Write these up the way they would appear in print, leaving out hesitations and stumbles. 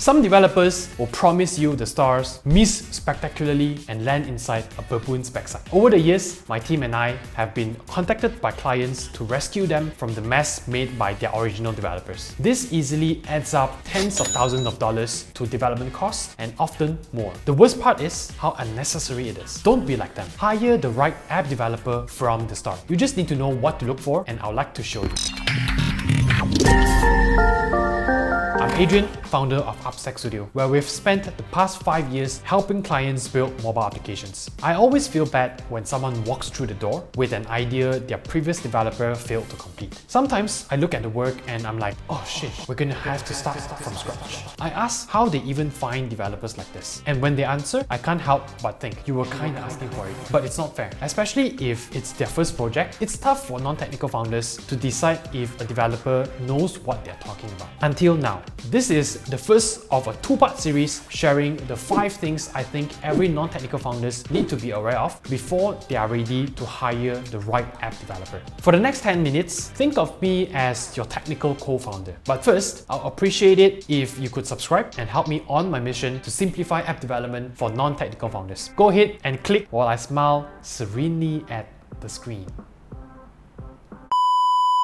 Some developers will promise you the stars, miss spectacularly, and land inside a baboon's backside. Over the years, my team and I have been contacted by clients to rescue them from the mess made by their original developers. This easily adds up tens of thousands of dollars to development costs and often more. The worst part is how unnecessary it is. Don't be like them. Hire the right app developer from the start. You just need to know what to look for, and I'd like to show you. I'm Adrian, founder of Upstack Studio, where we've spent the past 5 years helping clients build mobile applications. I always feel bad when someone walks through the door with an idea their previous developer failed to complete. Sometimes I look at the work and I'm like, oh shit, we're gonna have to start from scratch. I ask how they even find developers like this. And when they answer, I can't help but think, you were kinda asking for it. But it's not fair. Especially if it's their first project, it's tough for non-technical founders to decide if a developer knows what they're talking about. Until now. This is the first of a two-part series sharing the 5 things I think every non-technical founders need to be aware of before they are ready to hire the right app developer. For the next 10 minutes, think of me as your technical co-founder. But first, I'll appreciate it if you could subscribe and help me on my mission to simplify app development for non-technical founders. Go ahead and click while I smile serenely at the screen.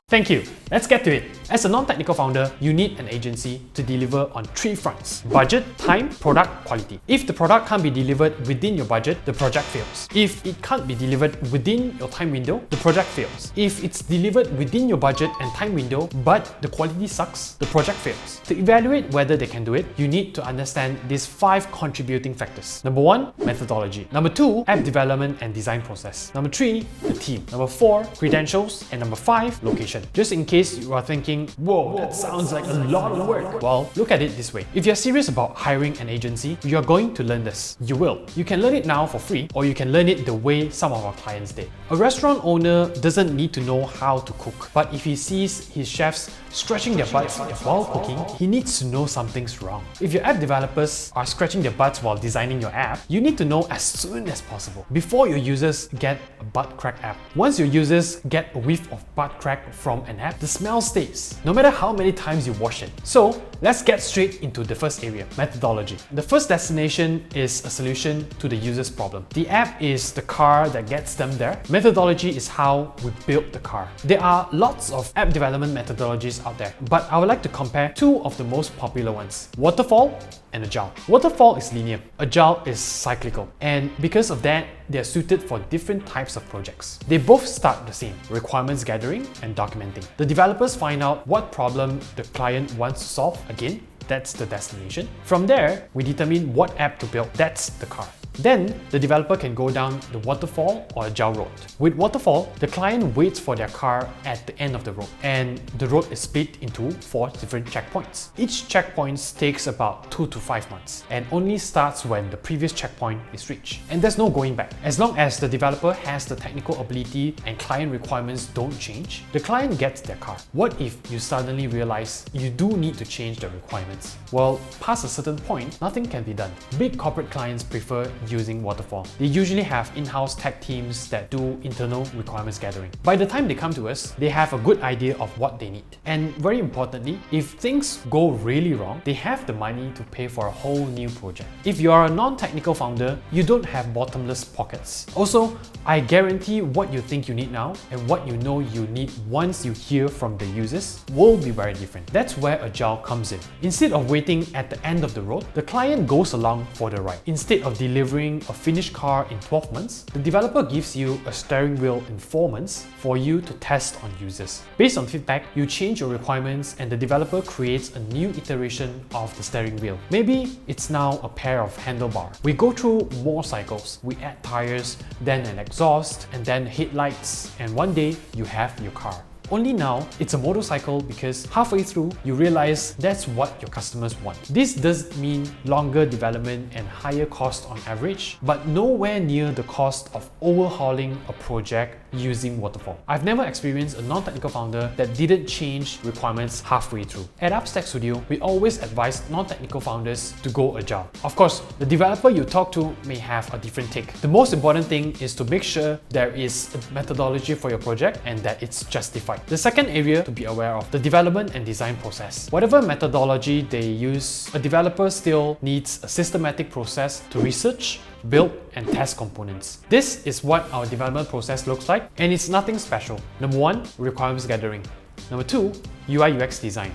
Thank you. Let's get to it. As a non-technical founder, you need an agency to deliver on 3 fronts: budget, time, product, quality. If the product can't be delivered within your budget, the project fails. If it can't be delivered within your time window, the project fails. If it's delivered within your budget and time window, but the quality sucks, the project fails. To evaluate whether they can do it, you need to understand these 5 contributing factors. Number 1, methodology. Number 2, app development and design process. Number 3, the team. Number 4, credentials. And number 5, location. Just in case you are thinking, whoa, that sounds like a lot of work. Well, look at it this way. If you're serious about hiring an agency, you're going to learn this. You will. You can learn it now for free, or you can learn it the way some of our clients did. A restaurant owner doesn't need to know how to cook, but if he sees his chefs scratching their butts while cooking, he needs to know something's wrong. If your app developers are scratching their butts while designing your app, you need to know as soon as possible, before your users get a butt crack app. Once your users get a whiff of butt crack from an app, the smell stays, no matter how many times you wash it. So let's get straight into the first area, methodology. The first destination is a solution to the user's problem. The app is the car that gets them there. Methodology is how we build the car. There are lots of app development methodologies out there, but I would like to compare 2 of the most popular ones: waterfall and agile. Waterfall is linear, agile is cyclical, and because of that, they are suited for different types of projects. They both start the same: requirements gathering and documenting. The developers find out what problem the client wants to solve. Again, that's the destination. From there, we determine what app to build. That's the car. Then, the developer can go down the waterfall or agile road. With waterfall, the client waits for their car at the end of the road, and the road is split into 4 different checkpoints. Each checkpoint takes about 2 to 5 months and only starts when the previous checkpoint is reached. And there's no going back. As long as the developer has the technical ability and client requirements don't change, the client gets their car. What if you suddenly realize you do need to change the requirements? Well, past a certain point, nothing can be done. Big corporate clients prefer using waterfall. They usually have in-house tech teams that do internal requirements gathering. By the time they come to us, they have a good idea of what they need. And very importantly, if things go really wrong, they have the money to pay for a whole new project. If you are a non-technical founder, you don't have bottomless pockets. Also, I guarantee what you think you need now and what you know you need once you hear from the users will be very different. That's where agile comes in. Instead of waiting at the end of the road, the client goes along for the ride. Instead of delivering a finished car in 12 months, the developer gives you a steering wheel in 4 months for you to test on users. Based on feedback, you change your requirements and the developer creates a new iteration of the steering wheel. Maybe it's now a pair of handlebars. We go through more cycles. We add tires, then an exhaust, and then headlights, and one day you have your car. Only now, it's a motorcycle because halfway through, you realize that's what your customers want. This does mean longer development and higher cost on average, but nowhere near the cost of overhauling a project using waterfall. I've never experienced a non-technical founder that didn't change requirements halfway through. At Upstack Studio, we always advise non-technical founders to go agile. Of course, the developer you talk to may have a different take. The most important thing is to make sure there is a methodology for your project and that it's justified. The second area to be aware of, the development and design process. Whatever methodology they use, a developer still needs a systematic process to research, build and test components. This is what our development process looks like, and it's nothing special. Number 1, requirements gathering. Number 2, UI UX design.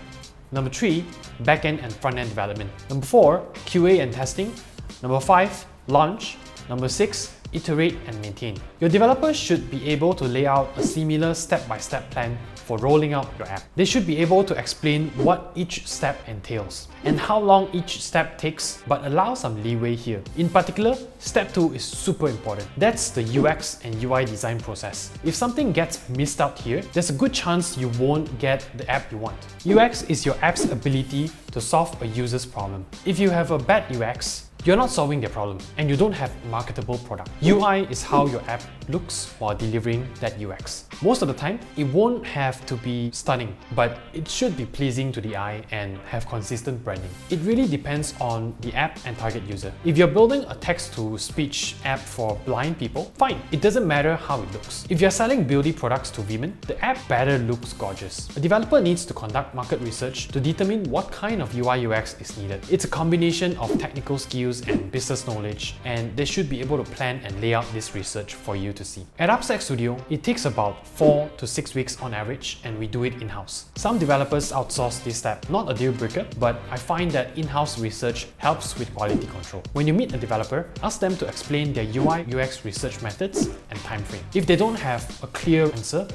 Number 3, backend and front-end development. Number 4, QA and testing. Number 5, launch. Number 6, iterate and maintain. Your developers should be able to lay out a similar step-by-step plan for rolling out your app. They should be able to explain what each step entails and how long each step takes, but allow some leeway here. In particular, step 2 is super important. That's the UX and UI design process. If something gets missed out here, there's a good chance you won't get the app you want. UX is your app's ability to solve a user's problem. If you have a bad UX, you're not solving their problem and you don't have a marketable product. UI is how your app looks while delivering that UX. Most of the time, it won't have to be stunning, but it should be pleasing to the eye and have consistent branding. It really depends on the app and target user. If you're building a text-to-speech app for blind people, fine, it doesn't matter how it looks. If you're selling beauty products to women, the app better looks gorgeous. A developer needs to conduct market research to determine what kind of UI UX is needed. It's a combination of technical skills and business knowledge, and they should be able to plan and lay out this research for you to see. At Upstack Studio, it takes about 4 to 6 weeks on average, and we do it in-house. Some developers outsource this step, not a deal breaker, but I find that in-house research helps with quality control. When you meet a developer, ask them to explain their UI UX research methods and time frame. If they don't have a clear answer,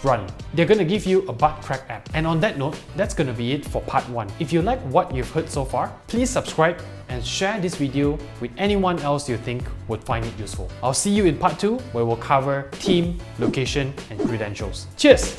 run. They're gonna give you a butt crack app. And on that note, that's gonna be it for part 1. If you like what you've heard so far, please subscribe and share this video with anyone else you think would find it useful. I'll see you in part 2, where we'll cover team, location, and credentials. Cheers!